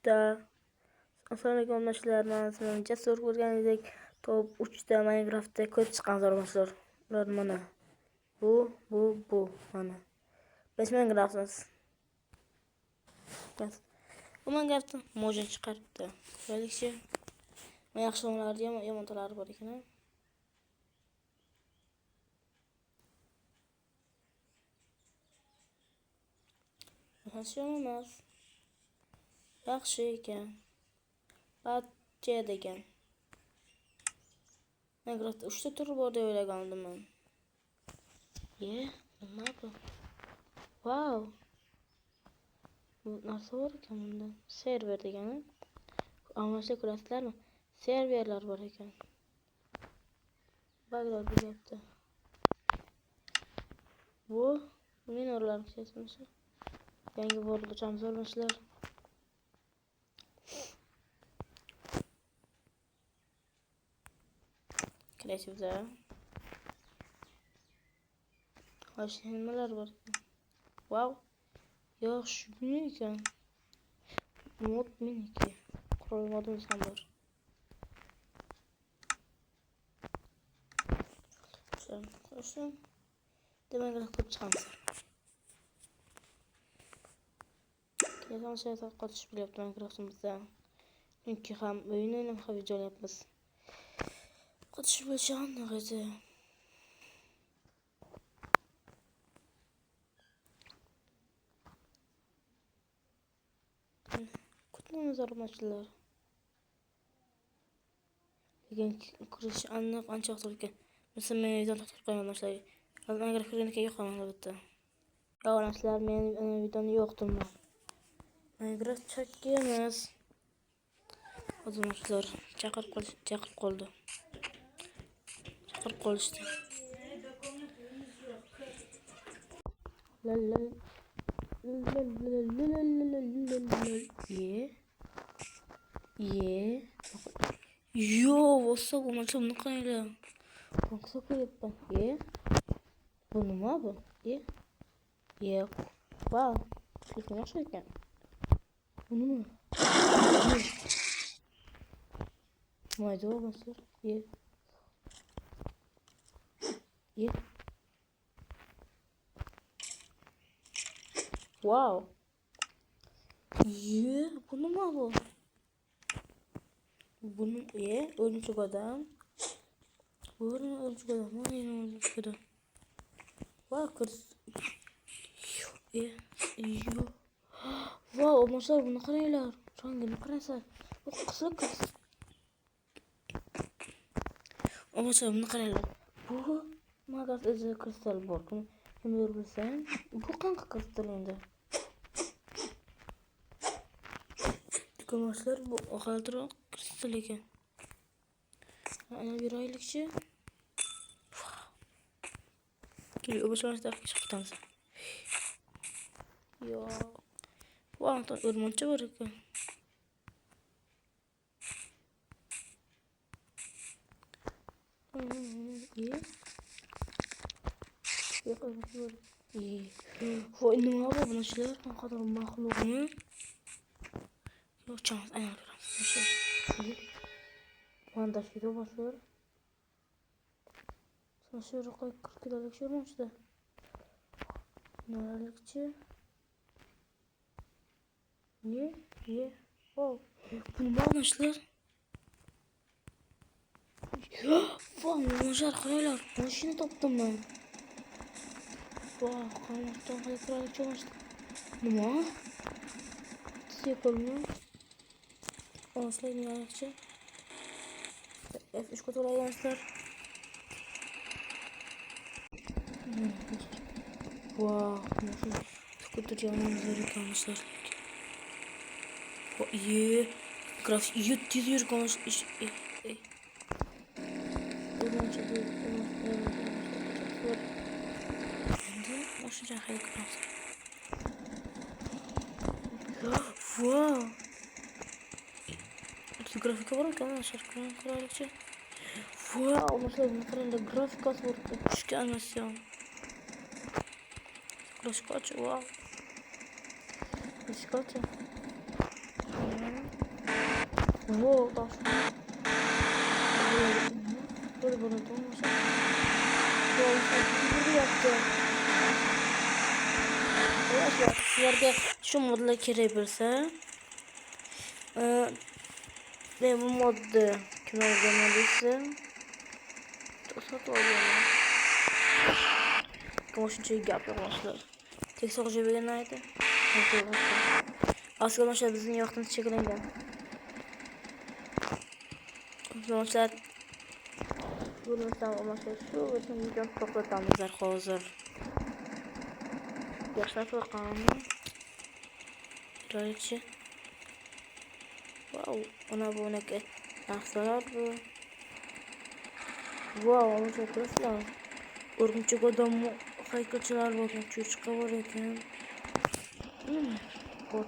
3'ta. Assalomu alaykum do'stlar, men Jasur ko'rganingizdek top 3'ta Minecraftda ko'p chiqqan zo'rmashlar. Ular mana. Bu mana. Biz Minecraftmiz. Bas. Bu Minecraftda mojin chiqaribdi. Ko'raylikchi. Men yaxshi o'yinlarni yomontalari bor ekan. Yaxshi emas. Yaxshi ekan. Batcha degan. Minecraft 3 tur bor deb o'ylagandim men. Nima bu? Wow. Bu narsa bor ekan bunda. Server degani. Anglashga ko'rasizlarmi? Serverlar bor ekan. Baglar bo'lyapti. Bu minorlar kesmishi. Yangi bo'ldi chamzormishlar. Kreativda. Hoş nimalar bor ekan. Wow. Yaxshi bu ekan. Mod meniki. Qurol modimiz ham bor. Qo'shim. Demak, ko'p chiqamiz. Keyin shayton qotish bilyapti Minecraftimizda. Chunki ham o'yinni ham video olyapmiz. Qotish bo'lishi aniq edi. Kutlaymiz armachlar. Lekin kirish aniq ancha vaqt o'tgan. Mesela men videoni to'xtatib qo'yaman boshlaydi. Agar ko'rganingizga yo'q ham albatta. Yo'qlar men videoni yo'qdirman. Minecraft checkimiz. Hozirlar chaqirib qoldi. Chaqirib qolishdi. Yo, what's up? Bunu qanday? Boksa ko'ryapman. Bu nima bu? Wow. Telefon yaxshi ekan. Bu nima? Mayda bo'lmaslar. Wow. Bu nima bu? Bunu o'yinchi odam. O'yinchi odam. Wow, kurs. Wow, mashallah buni qaranglar. Rangini qaranglar. Bu qizil kurs. Mashallah buni qaranglar. Bu magaz o'zi kristal bor. Kim bilsang, bu qanaqa kristal endi? Ko'mashlar bu oxirroq kristal ekan. Ana beraylikchi. Keling, o'bashmashda chiqamiz. Yo. Wow, o'rmoncha bor ekan. Voy, nima bu bunachilar? Qanaqadir maxluqmi? Yo'q, chamiz aylantiramiz. Manda shiro bosur. So'shiro qo'y 40 kilolik shirmochda. Nalikchi. Wow. Bu nima bunachilar? Wow, mojar qaranglar. Mashina topdim men. Wow, qamoqdan qaytarib chiqmoqda. Nima? Sepilmi? Oslay yaxshi. F3 ko'tarayapsizlar. Wow, mashina skuter yomon ekanlar. Grafik tez yurgan ish. Mashina haykal. Wow. Grafika var ekan, shirkon qurolchi. Wow, mashallah, qaranglar, grafikasi bor ekan. Kuchga animatsiyon. Grafikasi, wow. Grafikasi. Wow, taş. Böyle olmasa. Bu yaptı. Arkadaşlar sizlerge şu modla girebilirse. Ve bu modda kim oynamalıysa. Sat oluyor. Konuşunca gap yapmışlar. Tek sorucu bir neydi? Aslında bizim yoxdan çekilen. Arkadaşlar bunun sağlaması şu ve şimdi videonu toplatamızlar hazır. Yaşlar bakalım. Böylece. Wow, ona bu ne ki? Nasıl bu? Wow, onu çok güzel. Örümcek adam haykırçılar bakın çocuk var ekan. Bot.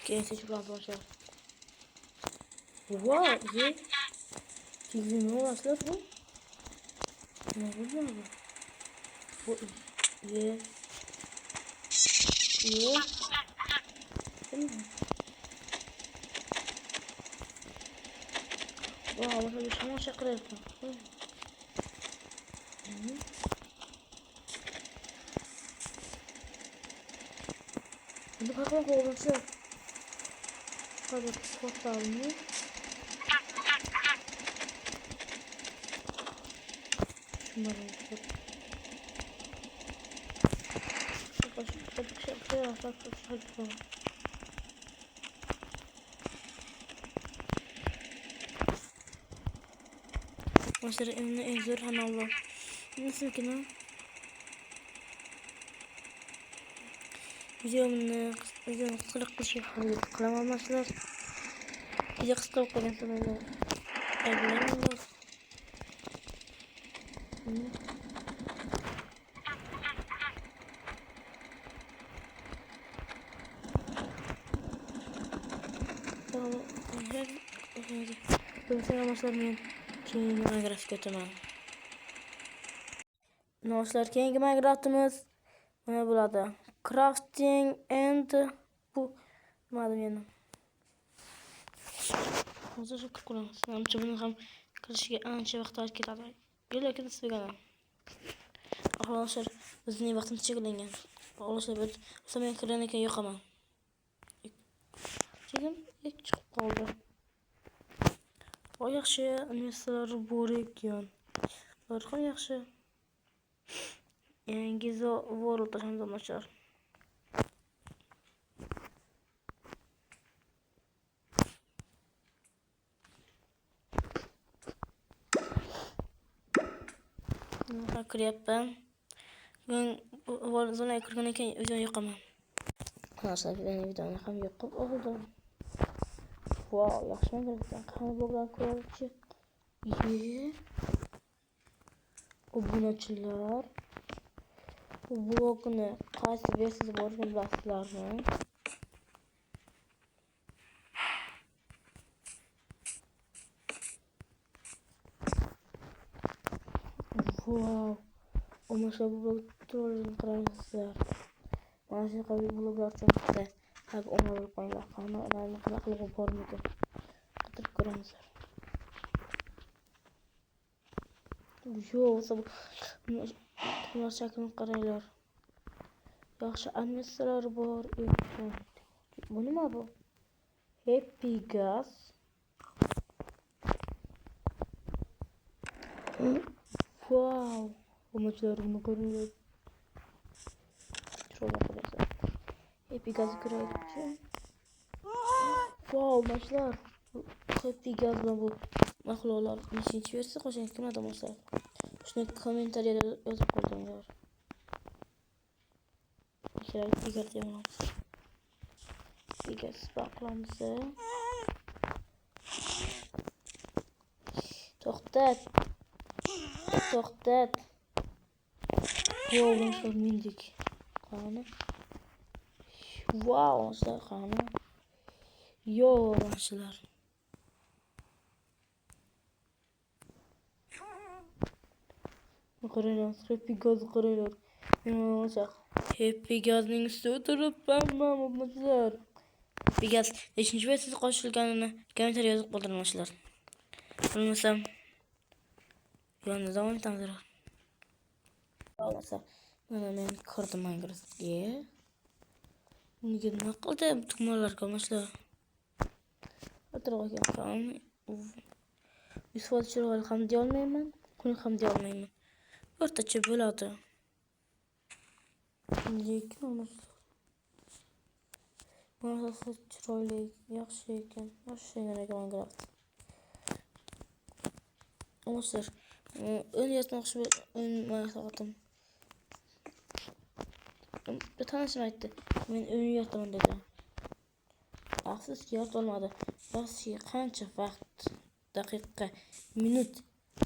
Kesin şu arkadaşlar. Wow, ye. Sizin o aslı bu. Ne bu? Bu ye. Ye. Wow, ama bir şey şakır ettim. Bunu bakmak olursa. Hadi kurtaralım. Şunları yapalım. Mesela evine ezir hanallah. Nasıl ki ne? Videomu kılık bir şey kılamazlar. Video kısa okuyan sonra evlenmez. Selamlar keyingi Minecraft götürmem. Dostlar keyingi Minecraft'ımız ne burada? Crafting and bu madem yani. Hazır şu kullanırız. Namçı bunu ham kırışıya anca vaqt ayet ketadi. Yo'l ketib sigana. Arkadaşlar bizning vaqtimiz cheklangan. Arkadaşlar biz men kirgan ekan yo'qaman. Dedim ilk chiqib qoldi. O yaxshi investorlar bor ekan. Ular ham yaxshi. Yangi World tashamdamashlar. Kiryapman. Men zonaga kirgan ekan o'zim yo'qaman. Arkadaşlar ben videoni ham yo'qib oldim. Wow, yaxshi Minecraft'dan qani bo'lgan ko'rchi. Obunachilar. Bu blokni qaysi versiyada borligini bilasizlarmi? Wow. Ama şu bu blokları kırarızlar. Mana shu qabiy bloklar cho'qdi. Hab ona bir qo'yinglar. Qani ularni qilib bormikan? Qidirib ko'ramizlar. Yo'q, bunlar shaklini qaranglar. Yaxshi animatsiyalar bor ekan. Bu nima bu? Happy Gas. Wow. Amaçlar bunu koruyor. Şöyle arkadaşlar. Happy Gas kırıcı. Wow maçlar. Happy Gas'la bu mahluklar. Nişinci verse koşan kim adam olsa. Şunu komentarlara yazıp koyduğumlar. Bir kere Happy Gas diyemem. Happy Gas baklansa. Toxtat. Toxtat. Yoldan sonra mindik. Kanı. Wow, arkadaşlar kanı. Yo arkadaşlar. Kırıyorlar. Happy gaz kırıyorlar. Olacak. Happy gazning üstü oturup ben arkadaşlar. Happy gaz 5. ve siz koşulganını komentar yazıp qoldiringlar. Bilmasam yolunda davom etamiz. Olmasa mana men kirdim Minecraftga. Nega nima qildim tugmalar qolmashlar. Atrofiga ham Yusuf chiroyli ham deya olmayman, xunuk ham deya olmayman. O'rtacha bo'ladi. Lekin mana chiroyli, yaxshi ekan. Yaxshi ekan Minecraft. Olmasa ön yatmoqchi o'ynayotgandim. Bir tanesi aytdi. Men ön yotaman dedi. Afsuski yotolmadi. Yaxshi qancha vaqt, daqiqa, minut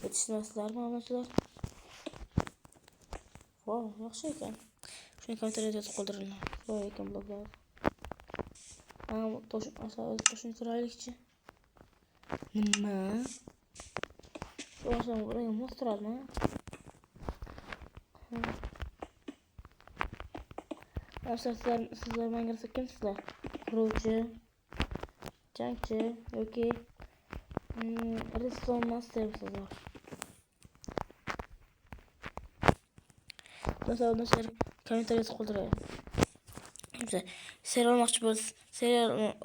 yetishmaslarmi amachilar? Wow, yaxshi ekan. Shuni kommentariyada yozib qoldiringlar. Voy ekan bloglar. Toshun turaylikchi. Nima? Yo'qsa buraya mos turadimi? Sizlar Minecraftda kimsizlar? Quruvchi, jangchi yoki Redstone mastersizlar. Dostlar, kommentariyada yozib qoldiring. Serial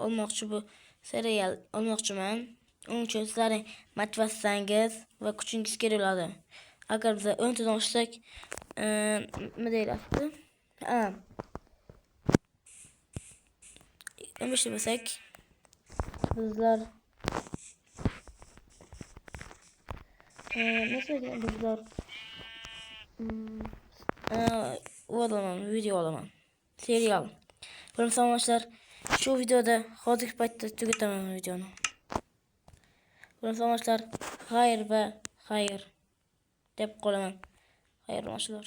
olmoqchiman. Uning uchun sizlarning motivatsiyangiz va kuchingiz kerak bo'ladi. Agar biz 10 tadan oshsak, nima deyiladi? 15 bo'lsak, bizlar bizlar video olaman. Serial. Bilimsizlar, shu videoda hozirgi paytda tugataman videoni. Bilimsizlar, xayr va xayr deb qolaman. Xayr, mashlar.